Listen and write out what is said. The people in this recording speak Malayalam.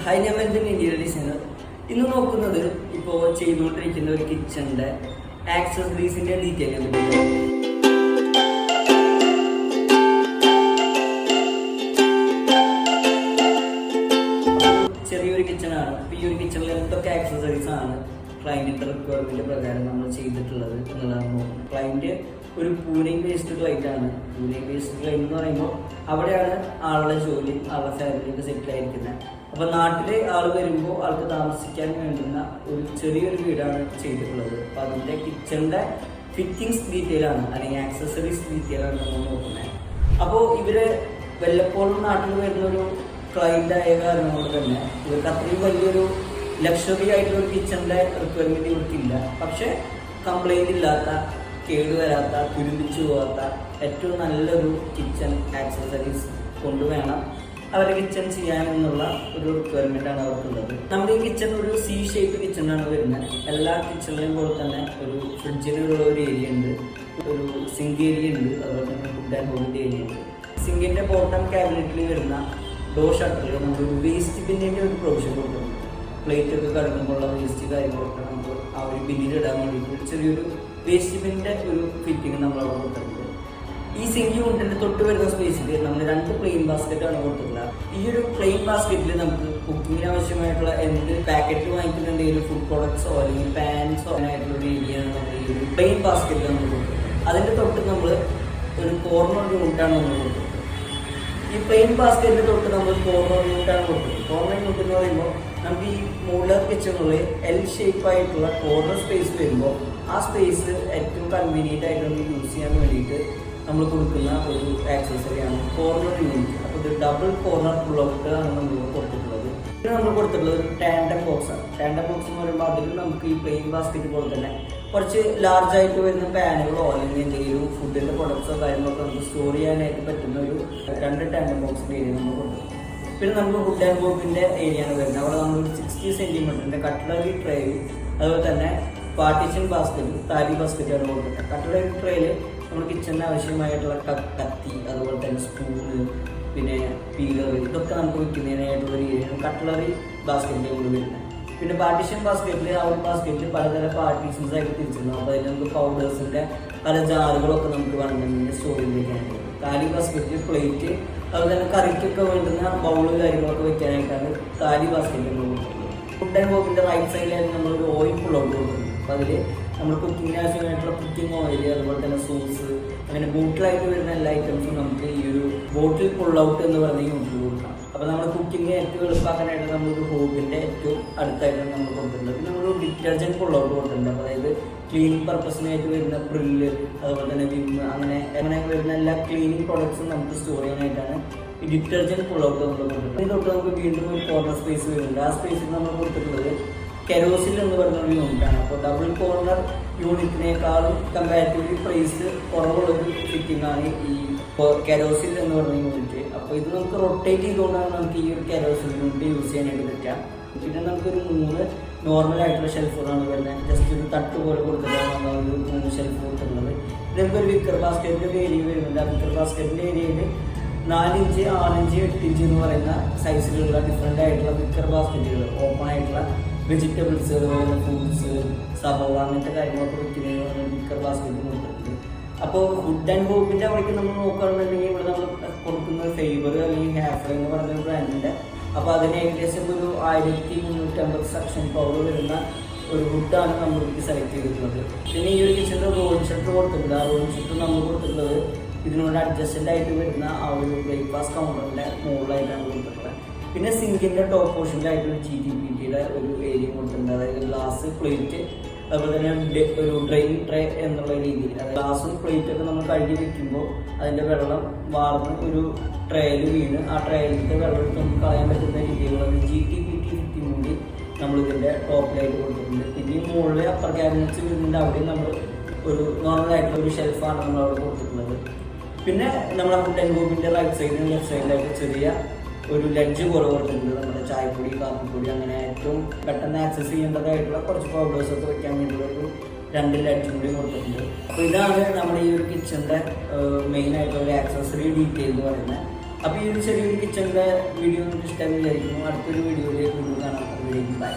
ഹായ്, ഞാൻ ഇന്റീരിയർ ഡിസൈനർ. ഇന്ന് നോക്കുന്നത് ഇപ്പോൾ ചെയ്തുകൊണ്ടിരിക്കുന്ന ഒരു കിച്ചണിന്റെ ആക്സസറീസിന്റെ ഡീറ്റെയിൽ ചെറിയൊരു കിച്ചണാണ്. അപ്പോൾ ഈ ഒരു കിച്ചണിൽ എന്തൊക്കെ ആക്സസറീസ് ആണ് ക്ലയന്റിന്റെ റിക്വയർമെന്റ് പ്രകാരം നമ്മൾ ചെയ്തിട്ടുള്ളത് എന്നുള്ളതാണ് നോക്കുന്നത്. ക്ലയന്റ് ഒരു പൂനെയും ബേസ്ഡ് ക്ലയന്റ് ആണ്. പൂനെയും ബേസ്ഡ് ക്ലയന്റ് എന്ന് പറയുമ്പോൾ അവിടെയാണ് ആളുടെ ജോലി, ആളുടെ ഫാമിലിയൊക്കെ സെറ്റിൽ ആയിരിക്കുന്നത്. അപ്പൊ നാട്ടിലെ ആൾ വരുമ്പോൾ ആൾക്ക് താമസിക്കാൻ വേണ്ടുന്ന ഒരു ചെറിയൊരു വീടാണ് ചെയ്തിട്ടുള്ളത്. അപ്പൊ അതിന്റെ കിച്ചണിന്റെ ഫിറ്റിംഗ്സ് ഡീറ്റെയിൽ ആണ്, അല്ലെങ്കിൽ ആക്സസറീസ് ഡീറ്റെയിൽ ആണ് നമ്മൾ നോക്കുന്നത്. അപ്പോൾ ഇവര് വല്ലപ്പോഴും നാട്ടിൽ വരുന്ന ഒരു ക്ലയന്റ് ആയ കാരണം കൊണ്ട് തന്നെ ഇവർക്ക് അത്രയും വലിയൊരു ലക്ഷറി ആയിട്ടുള്ള ഒരു കിച്ചണിന്റെ റിക്വയർമെന്റ് ഇവർക്കില്ല. പക്ഷെ കംപ്ലൈന്റ് ഇല്ലാത്ത, കേടുവരാത്ത, തുരുമ്പിച്ചു പോകാത്ത ഏറ്റവും നല്ലൊരു കിച്ചൺ ആക്സസറീസ് കൊണ്ടുവേണം അവരുടെ കിച്ചൺ ചെയ്യാനെന്നുള്ള ഒരു റിക്വയർമെന്റ് ആണ് അവർക്കുള്ളത്. നമ്മുടെ ഈ കിച്ചൺ ഒരു സി ഷേപ്പ് കിച്ചണാണ് വരുന്നത്. എല്ലാ കിച്ചണിലെയും പോലെ തന്നെ ഒരു ഫ്രിഡ്ജിലുള്ള ഒരു ഏരിയ ഉണ്ട്, ഒരു സിങ്ക് ഏരിയ ഉണ്ട്, അതുപോലെ തന്നെ ഫുഡ് ആൻഡ് ഹോളിന്റെ ഏരിയ ഉണ്ട്. സിങ്കിന്റെ ബോട്ടം ക്യാബിനറ്റിൽ വരുന്ന ഡോർ ഷട്ടറിൽ നമ്മളൊരു വേസ്റ്റ് ബിന്നിന്റെ ഒരു പ്രൊവിഷൻ കൊടുക്കുന്നുണ്ട്. പ്ലേറ്റ് ഒക്കെ കടക്കുമ്പോഴുള്ള വേസ്റ്റ് കാര്യങ്ങളൊക്കെ നമുക്ക് ആ ഒരു ബിന്നിലിടാൻ വേണ്ടിയിട്ട് ചെറിയൊരു വേസ്റ്റ് ബിന്നിന്റെ ഒരു ഫിറ്റിംഗ് നമ്മൾ അവിടെ കൊടുത്തിട്ടുണ്ട്. ഈ സിങ്ക് യൂണിറ്റിന്റെ തൊട്ട് വരുന്ന സ്പേസിൽ നമ്മൾ 2 പ്ലെയിൻ ബാസ്ക്കറ്റ് ആണ് കൊടുത്തിട്ടുള്ളത്. ഈ ഒരു പ്ലെയിൻ ബാസ്ക്കറ്റിൽ നമുക്ക് കുക്കിങ്ങിന് ആവശ്യമായിട്ടുള്ള എന്ത് പാക്കറ്റ് വാങ്ങിക്കുന്നുണ്ടെങ്കിലും ഫുഡ് പ്രോഡക്ട്സോ അല്ലെങ്കിൽ പാൻസോ അങ്ങനെയായിട്ടുള്ള ഒരു ഏരിയയാണ് നമ്മൾ ഈ ഒരു പ്ലെയിൻ ബാസ്ക്കറ്റിൽ നമ്മൾ കൊടുക്കുന്നത്. അതിന്റെ തൊട്ട് നമ്മൾ ഒരു കോർണർ യൂണിറ്റാണ് നമ്മൾ കൊടുക്കുന്നത്. ഈ പ്ലെയിൻ ബാസ്ക്കറ്റിന്റെ തൊട്ട് നമ്മൾ കോർണർ യൂണിറ്റാണ് കൊടുക്കുന്നത്. കോർണർ യൂണിറ്റ് എന്ന് പറയുമ്പോൾ നമുക്ക് ഈ മോഡുലർ കിച്ചണുകളിൽ എൽ ഷേപ്പ് ആയിട്ടുള്ള കോർണർ സ്പേസ് വരുമ്പോൾ ആ സ്പേസ് ഏറ്റവും കൺവീനിയന്റ് ആയിട്ട് നമുക്ക് യൂസ് ചെയ്യാൻ വേണ്ടിയിട്ട് നമ്മൾ കൊടുക്കുന്ന ഒരു ആക്സസറിയാണ് കോർണർ യൂണിറ്റ്. അപ്പോൾ ഇത് ഡബിൾ കോർണർ പുൾ ഔട്ട് ആണ് നമ്മൾ കൊടുത്തിട്ടുള്ളത്. പിന്നെ നമ്മൾ കൊടുത്തിട്ടുള്ളത് ഒരു ടാൻഡം ബോക്സ് ആണ്. ടാൻഡം ബോക്സ് എന്ന് പറയുമ്പോൾ അതിൽ നമുക്ക് ഈ പ്ലെയിൻ ബാസ്ക്കറ്റ് പോലെ തന്നെ കുറച്ച് ലാർജ് ആയിട്ട് വരുന്ന പാനുകളോ അല്ലെങ്കിൽ എന്തെങ്കിലും ഫുഡിന്റെ പ്രൊഡക്ട്സോ കാര്യങ്ങളൊക്കെ നമുക്ക് സ്റ്റോർ ചെയ്യാനായിട്ട് പറ്റുന്ന ഒരു 2 ടാൻഡം ബോക്സിന്റെ ഏരിയ നമ്മൾ കൊടുത്തിട്ടുണ്ട്. പിന്നെ നമുക്ക് ഫുഡ് ആൻഡ് ബോക്സിന്റെ ഏരിയ ആണ് വരുന്നത്. അവിടെ നമ്മൾ 60 സെന്റിമീറ്ററിന്റെ കട്ട്ലറി ട്രേയും അതുപോലെ തന്നെ പാർട്ടീഷൻ ബാസ്ക്കറ്റ്, താലി ബാസ്ക്കറ്റ് ആണ് കൊടുക്കുന്നത്. കട്ട്ലറി ട്രേയില് നമ്മുടെ കിച്ചണിന് ആവശ്യമായിട്ടുള്ള കത്തി, അതുപോലെ തന്നെ സ്പൂണ്, പിന്നെ പീലർ, ഇതൊക്കെ നമുക്ക് വെക്കുന്നതിനായിട്ടുള്ള ഒരു ഏരിയ കട്ട്ലറി ബാസ്ക്കറ്റിന്റെ കൂടെ വരുന്നത്. പിന്നെ പാർട്ടീഷൻ ബാസ്ക്കറ്റിൽ ആ ഒരു ബാസ്ക്കറ്റിൽ പലതരം പാർട്ടീഷൻസ് ആയിട്ട് തിരിച്ചിരുന്നു. അപ്പോൾ അതിൽ നമുക്ക് പൗഡേഴ്സിന്റെ പല ജാറുകളൊക്കെ നമുക്ക് വേണമെന്നുണ്ടെങ്കിൽ സ്റ്റോറിൽ വെക്കാനായിട്ട്. താലി ബാസ്ക്കറ്റിൽ പ്ലേറ്റ്, അതുപോലെ തന്നെ കറിക്കൊക്കെ വേണ്ടുന്ന ബൗള് കാര്യങ്ങളൊക്കെ വെക്കാനായിട്ടാണ് താലി ബാസ്ക്കറ്റ് കൊടുക്കുന്നത്. ഫുഡ് ആൻഡ് ബോക്സിന്റെ റൈറ്റ് സൈഡിലായിട്ട് നമ്മളൊരു ഓയിൽ പുൾ ഔട്ട് കൊടുക്കുന്നത്. അപ്പോൾ അതിൽ നമ്മൾ കുക്കിങ്ങിന് ആവശ്യമായിട്ടുള്ള കുക്കിംഗ് ഓയിൽ, അതുപോലെ തന്നെ സോസ്, അങ്ങനെ ബോട്ടിലായിട്ട് വരുന്ന എല്ലാ ഐറ്റംസും നമുക്ക് ഈ ഒരു ബോട്ടിൽ പുൾ ഔട്ട് എന്ന് പറഞ്ഞ യൂണിറ്റിൽ കൊടുക്കാം. അപ്പോൾ നമ്മൾ കുക്കിംഗ് ഏറ്റവും എളുപ്പമാക്കാനായിട്ട് നമ്മളൊരു ഹോബിന്റെ ഏറ്റവും അടുത്തായിട്ടാണ് നമ്മൾ കൊടുത്തിട്ടുണ്ട്. പിന്നെ നമ്മളൊരു ഡിറ്റർജന്റ് പുൾ ഔട്ട് കൊടുത്തിട്ടുണ്ട്. അതായത് ക്ലീനിങ് പർപ്പസിനായിട്ട് വരുന്ന പ്രില്ല്, അതുപോലെ തന്നെ വിം, അങ്ങനെ വരുന്ന എല്ലാ ക്ലീനിങ് പ്രോഡക്ട്സും നമുക്ക് സ്റ്റോർ ചെയ്യാനായിട്ടാണ് ഈ ഡിറ്റർജന്റ് പുൾ ഔട്ട് നമ്മൾ കൊടുത്തിട്ടുണ്ട്. ഇതൊട്ട് നമുക്ക് വീണ്ടും ഒരു കോർണർ സ്പേസ് വരുന്നുണ്ട്. ആ സ്പേസിൽ നമ്മൾ കൊടുത്തിട്ടുള്ളത് കെരോസിൽ എന്ന് പറയുന്ന ഒരു യൂണിറ്റാണ്. അപ്പോൾ ഡബിൾ കോർണർ യൂണിറ്റിനേക്കാളും കമ്പാരിറ്റീവ്ലി പ്രൈസ് കുറവുള്ളൊരു ഫിറ്റിംഗ് ആണ് ഈ കെരോസിൽ എന്ന് പറയുന്ന യൂണിറ്റ്. അപ്പോൾ ഇത് നമുക്ക് റൊട്ടേറ്റ് ചെയ്തുകൊണ്ടാണ് നമുക്ക് ഈ ഒരു കെരോസിൽ യൂണിറ്റ് യൂസ് ചെയ്യാനായിട്ട് പറ്റുക. പിന്നെ നമുക്കൊരു 3 നോർമൽ ആയിട്ടുള്ള ഷെൽഫുകളാണ് വരുന്നത്. ജസ്റ്റ് ഒരു തട്ട് പോലെ കൊടുത്തിട്ടാണ് നമ്മൾ ഒരു 3 ഷെൽഫ് കൊടുത്തിട്ടുള്ളത്. ഇതിനൊക്കെ ഒരു വിക്കർ ബാസ്ക്കറ്റിൻ്റെ ഏരിയ വരുന്നുണ്ട്. ആ വിക്കർ ബാസ്ക്കറ്റിൻ്റെ ഏരിയയിൽ 4 ഇഞ്ച്, 6 ഇഞ്ച്, 8 ഇഞ്ച് എന്ന് പറയുന്ന സൈസിലുള്ള ഡിഫറെൻ്റ് ആയിട്ടുള്ള വിക്കർ ബാസ്ക്കറ്റുകൾ, ഓപ്പൺ ആയിട്ടുള്ള വെജിറ്റബിൾസ്, അതുപോലെ ഫ്രൂട്ട്സ്, സബോള, അങ്ങനത്തെ കാര്യങ്ങളൊക്കെ വെക്കുന്നതിന് വിക്കർ ബാസ്ക്കറ്റ് കൊടുത്തിട്ടുണ്ട്. അപ്പോൾ ഫുഡ് ആൻഡ് ഹോപ്പിൻ്റെ അവിടേക്ക് നമ്മൾ നോക്കുകയാണെന്നുണ്ടെങ്കിൽ ഇവിടെ നമ്മൾ കൊടുക്കുന്നത് ഫേബർ അല്ലെങ്കിൽ ഹാഫർ എന്ന് പറയുന്ന ബ്രാൻഡിൻ്റെ. അപ്പോൾ അതിന് ഏകദേശം ഒരു 1350 സെക്ഷൻ പവർ വരുന്ന ഒരു വുഡാണ് നമ്മൾക്ക് സെലക്ട് ചെയ്തിട്ടുള്ളത്. പിന്നെ ഈ ഒരു കിച്ചണിൽ റോളിംഗ് ഷട്ടർ കൊടുത്തിട്ടുണ്ട്. ആ റോളിംഗ് ഷട്ടർ നമ്മൾ കൊടുത്തിട്ടുള്ളത് ഇതിനോട് അഡ്ജസ്റ്റൻ്റ് ആയിട്ട് വരുന്ന ആ ഒരു ബ്രേക്ക്ഫാസ്റ്റ് കൗണ്ടറിൻ്റെ മുകളിലായിട്ടാണ് കൊടുത്തിട്ടുള്ളത്. പിന്നെ സിങ്കിൻ്റെ ടോപ്പ് പോർഷനിലായിട്ട് ഒരു GTPTയുടെ ഒരു ഏരിയ കൊടുത്തിട്ടുണ്ട്. അതായത് ഗ്ലാസ്, പ്ലേറ്റ്, അതുപോലെ തന്നെ ഒരു ഡ്രെയിൻ ട്രേ എന്നുള്ള രീതിയിൽ. അതായത് ഗ്ലാസും പ്ലേറ്റൊക്കെ നമ്മൾ കഴുകി വെക്കുമ്പോൾ അതിൻ്റെ വെള്ളം വാർന്ന് ഒരു ട്രേയിൽ വീണ് ആ ട്രേയിലത്തെ വെള്ളം എടുത്ത് നമുക്ക് കളയാൻ പറ്റുന്ന രീതിയിലുള്ള GTPT ഫിറ്റിംഗ് കൂടി നമ്മളിതിൻ്റെ ടോപ്പിലായിട്ട് കൊടുത്തിട്ടുണ്ട്. പിന്നെ ഈ മുകളിൽ അപ്പർ ക്യാബിനറ്റ്സ് വരുന്നുണ്ട്. അവിടെ നമ്മൾ ഒരു നോർമലായിട്ടുള്ള ഒരു ഷെൽഫാണ് നമ്മൾ അവിടെ കൊടുത്തിട്ടുള്ളത്. പിന്നെ നമ്മുടെ ഫുഡ് ആൻഡ് ബോക്സിൻ്റെ റൈറ്റ് സൈഡിലും ലെഫ്റ്റ് സൈഡിലായിട്ട് ചെറിയ ഒരു ലഡ്ജ് പോലെ കൊടുത്തിട്ടുണ്ട്. നമ്മുടെ ചായപ്പൊടി, കാപ്പിപ്പൊടി, അങ്ങനെ ഏറ്റവും പെട്ടെന്ന് ആക്സസ് ചെയ്യേണ്ടതായിട്ടുള്ള കുറച്ച് പൗഡേഴ്സൊക്കെ വെക്കാൻ വേണ്ടിയുള്ള ഒരു 2 ലഡ്ജും കൂടി കൊടുത്തിട്ടുണ്ട്. അപ്പോൾ ഇതാണ് നമ്മുടെ ഈ ഒരു കിച്ചണിൻ്റെ മെയിൻ ആയിട്ടുള്ള ഒരു ആക്സസറി ഡീറ്റെയിൽ എന്ന് പറയുന്നത്. അപ്പോൾ ഈ ഒരു ചെറിയൊരു കിച്ചണിൻ്റെ വീഡിയോ നിങ്ങൾക്ക് ഇഷ്ടമായി വിചാരിക്കുന്നു. അടുത്തൊരു വീഡിയോയിൽ കാണാം. ബൈ.